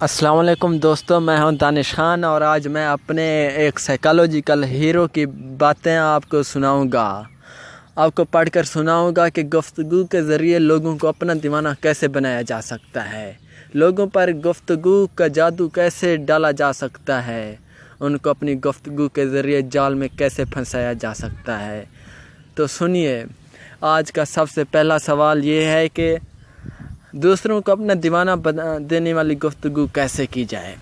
السلام علیکم دوستو، میں ہوں دانش خان اور آج میں اپنے ایک سائیکالوجیکل ہیرو کی باتیں آپ کو سناؤں گا. آپ کو پڑھ کر سناؤں گا کہ گفتگو کے ذریعے لوگوں کو اپنا دیوانہ کیسے بنایا جا سکتا ہے، لوگوں پر گفتگو کا جادو کیسے ڈالا جا سکتا ہے، ان کو اپنی گفتگو کے ذریعے جال میں کیسے پھنسایا جا سکتا ہے. تو سنیے، آج کا سب سے پہلا سوال یہ ہے کہ دوسروں کو اپنا دیوانہ بنا دینے والی گفتگو کیسے کی جائے.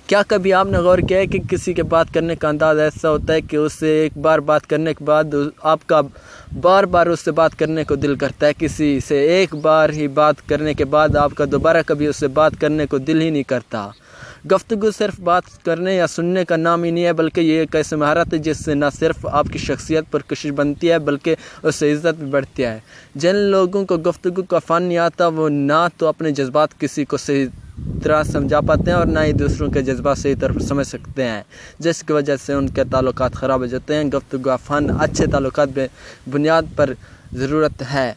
کیا کبھی آپ نے غور کیا ہے کہ کسی کے بات کرنے کا انداز ایسا ہوتا ہے کہ اس سے ایک بار بات کرنے کے بعد آپ کا بار بار اس سے بات کرنے کو دل کرتا ہے. کسی سے ایک بار ہی بات کرنے کے بعد آپ کا دوبارہ کبھی اس سے بات کرنے کو دل ہی نہیں کرتا. گفتگو صرف بات کرنے یا سننے کا نام ہی نہیں ہے، بلکہ یہ ایک ایسی مہارت ہے جس سے نہ صرف آپ کی شخصیت پر کشش بنتی ہے بلکہ اس سے عزت بھی بڑھتی ہے. جن لوگوں کو گفتگو کا فن نہیں آتا وہ نہ تو اپنے جذبات کسی کو صحیح طرح سمجھا پاتے ہیں اور نہ ہی دوسروں کے جذبات صحیح طرح سمجھ سکتے ہیں، جس کی وجہ سے ان کے تعلقات خراب ہو جاتے ہیں. گفتگو کا فن اچھے تعلقات بنیاد پر ضرورت ہے.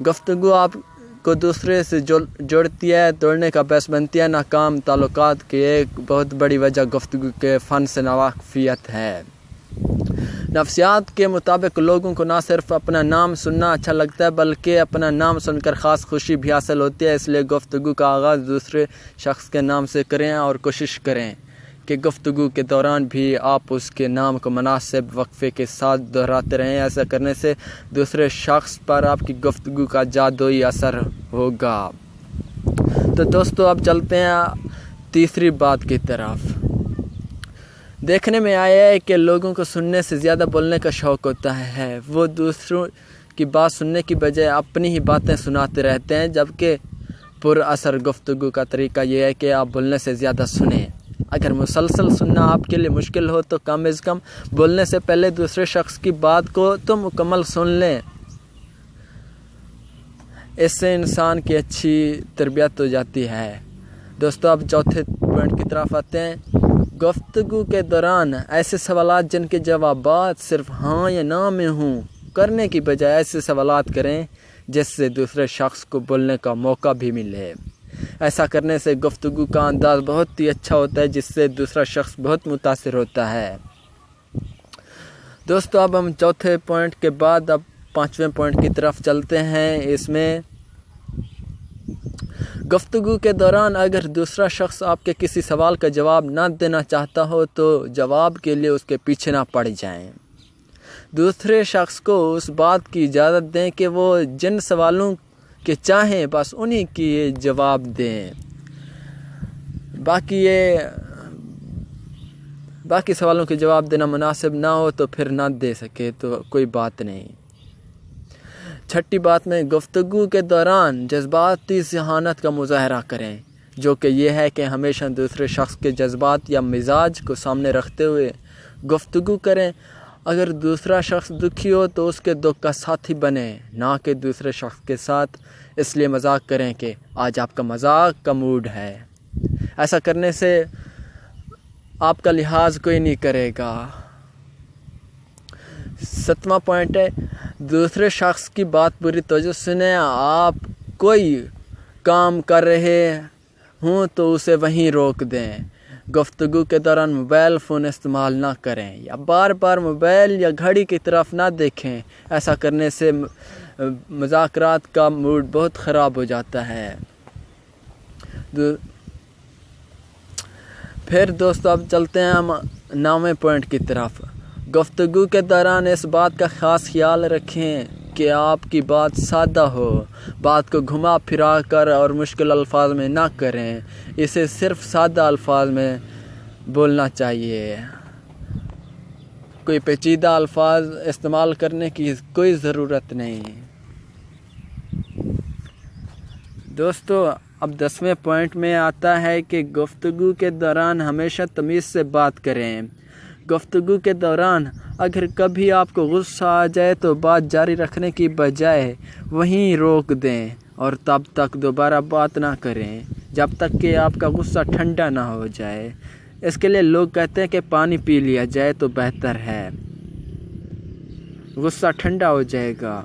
گفتگو آپ کو دوسرے سے جوڑتی ہے، توڑنے کا باعث بنتی ہے. ناکام تعلقات کی ایک بہت بڑی وجہ گفتگو کے فن سے ناواقفیت ہے. نفسیات کے مطابق لوگوں کو نہ صرف اپنا نام سننا اچھا لگتا ہے بلکہ اپنا نام سن کر خاص خوشی بھی حاصل ہوتی ہے. اس لیے گفتگو کا آغاز دوسرے شخص کے نام سے کریں اور کوشش کریں کہ گفتگو کے دوران بھی آپ اس کے نام کو مناسب وقفے کے ساتھ دہراتے رہیں. ایسا کرنے سے دوسرے شخص پر آپ کی گفتگو کا جادوئی اثر ہوگا. تو دوستو، اب چلتے ہیں تیسری بات کی طرف. دیکھنے میں آیا ہے کہ لوگوں کو سننے سے زیادہ بولنے کا شوق ہوتا ہے. وہ دوسروں کی بات سننے کی بجائے اپنی ہی باتیں سناتے رہتے ہیں، جبکہ پر اثر گفتگو کا طریقہ یہ ہے کہ آپ بولنے سے زیادہ سنیں. اگر مسلسل سننا آپ کے لیے مشکل ہو تو کم از کم بولنے سے پہلے دوسرے شخص کی بات کو تو مکمل سن لیں. اس سے انسان کی اچھی تربیت ہو جاتی ہے. دوستو، اب چوتھے پوائنٹ کی طرف آتے ہیں. گفتگو کے دوران ایسے سوالات جن کے جوابات صرف ہاں یا نہ میں ہوں کرنے کی بجائے ایسے سوالات کریں جس سے دوسرے شخص کو بولنے کا موقع بھی ملے. ایسا کرنے سے گفتگو کا انداز بہت ہی اچھا ہوتا ہے، جس سے دوسرا شخص بہت متاثر ہوتا ہے. دوستو، اب ہم چوتھے پوائنٹ کے بعد اب پانچویں پوائنٹ کی طرف چلتے ہیں. اس میں گفتگو کے دوران اگر دوسرا شخص آپ کے کسی سوال کا جواب نہ دینا چاہتا ہو تو جواب کے لیے اس کے پیچھے نہ پڑ جائیں. دوسرے شخص کو اس بات کی اجازت دیں کہ وہ جن سوالوں کے چاہیں بس انہی کی جواب دیں. باقی سوالوں کے جواب دینا مناسب نہ ہو تو پھر نہ دے سکے تو کوئی بات نہیں. چھٹی بات میں گفتگو کے دوران جذباتی ذہانت کا مظاہرہ کریں، جو کہ یہ ہے کہ ہمیشہ دوسرے شخص کے جذبات یا مزاج کو سامنے رکھتے ہوئے گفتگو کریں. اگر دوسرا شخص دکھی ہو تو اس کے دکھ کا ساتھی بنیں، نہ کہ دوسرے شخص کے ساتھ اس لیے مذاق کریں کہ آج آپ کا مذاق کا موڈ ہے. ایسا کرنے سے آپ کا لحاظ کوئی نہیں کرے گا. ساتواں پوائنٹ ہے، دوسرے شخص کی بات پوری توجہ سنیں. آپ کوئی کام کر رہے ہوں تو اسے وہیں روک دیں. گفتگو کے دوران موبائل فون استعمال نہ کریں یا بار بار موبائل یا گھڑی کی طرف نہ دیکھیں. ایسا کرنے سے مذاکرات کا موڈ بہت خراب ہو جاتا ہے. پھر دوستو، اب چلتے ہیں ہم 9ویں پوائنٹ کی طرف. گفتگو کے دوران اس بات کا خاص خیال رکھیں کہ آپ کی بات سادہ ہو. بات کو گھما پھرا کر اور مشکل الفاظ میں نہ کریں. اسے صرف سادہ الفاظ میں بولنا چاہیے. کوئی پیچیدہ الفاظ استعمال کرنے کی کوئی ضرورت نہیں. دوستو، اب 10ویں پوائنٹ میں آتا ہے کہ گفتگو کے دوران ہمیشہ تمیز سے بات کریں. گفتگو کے دوران اگر کبھی آپ کو غصہ آ جائے تو بات جاری رکھنے کی بجائے وہیں روک دیں اور تب تک دوبارہ بات نہ کریں جب تک کہ آپ کا غصہ ٹھنڈا نہ ہو جائے. اس کے لیے لوگ کہتے ہیں کہ پانی پی لیا جائے تو بہتر ہے، غصہ ٹھنڈا ہو جائے گا.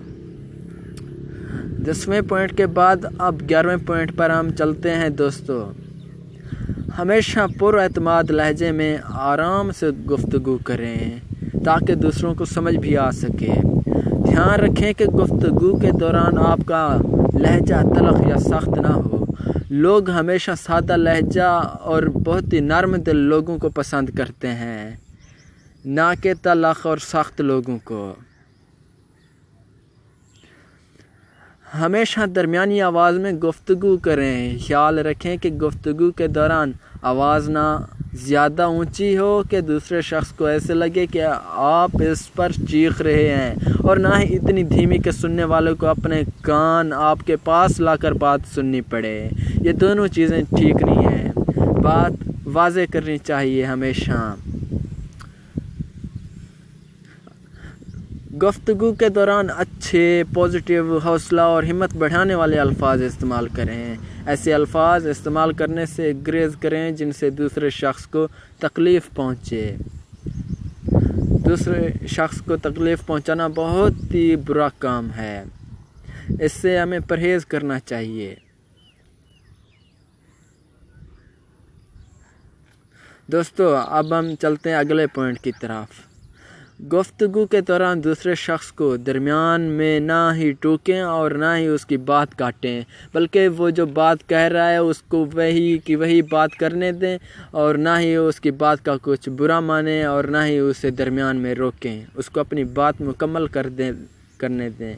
10ویں پوائنٹ کے بعد اب 11ویں پوائنٹ پر ہم چلتے ہیں. دوستو، ہمیشہ پر اعتماد لہجے میں آرام سے گفتگو کریں تاکہ دوسروں کو سمجھ بھی آ سکے۔ دھیان رکھیں کہ گفتگو کے دوران آپ کا لہجہ تلخ یا سخت نہ ہو۔ لوگ ہمیشہ سادہ لہجہ اور بہت ہی نرم دل لوگوں کو پسند کرتے ہیں، نہ کہ تلخ اور سخت لوگوں کو۔ ہمیشہ درمیانی آواز میں گفتگو کریں۔ خیال رکھیں کہ گفتگو کے دوران آواز نہ زیادہ اونچی ہو کہ دوسرے شخص کو ایسے لگے کہ آپ اس پر چیخ رہے ہیں، اور نہ ہی اتنی دھیمی کہ سننے والوں کو اپنے کان آپ کے پاس لا کر بات سننی پڑے۔ یہ دونوں چیزیں ٹھیک نہیں ہیں۔ بات واضح کرنی چاہیے ہمیشہ۔ گفتگو کے دوران اچھے، پازیٹیو، حوصلہ اور ہمت بڑھانے والے الفاظ استعمال کریں۔ ایسے الفاظ استعمال کرنے سے گریز کریں جن سے دوسرے شخص کو تکلیف پہنچے۔ دوسرے شخص کو تکلیف پہنچانا بہت ہی برا کام ہے، اس سے ہمیں پرہیز کرنا چاہیے۔ دوستو، اب ہم چلتے ہیں اگلے پوائنٹ کی طرف۔ گفتگو کے دوران دوسرے شخص کو درمیان میں نہ ہی ٹوکیں اور نہ ہی اس کی بات کاٹیں، بلکہ وہ جو بات کہہ رہا ہے اس کو وہی کی وہی بات کرنے دیں، اور نہ ہی اس کی بات کا کچھ برا مانیں اور نہ ہی اسے درمیان میں روکیں۔ اس کو اپنی بات مکمل کرنے دیں۔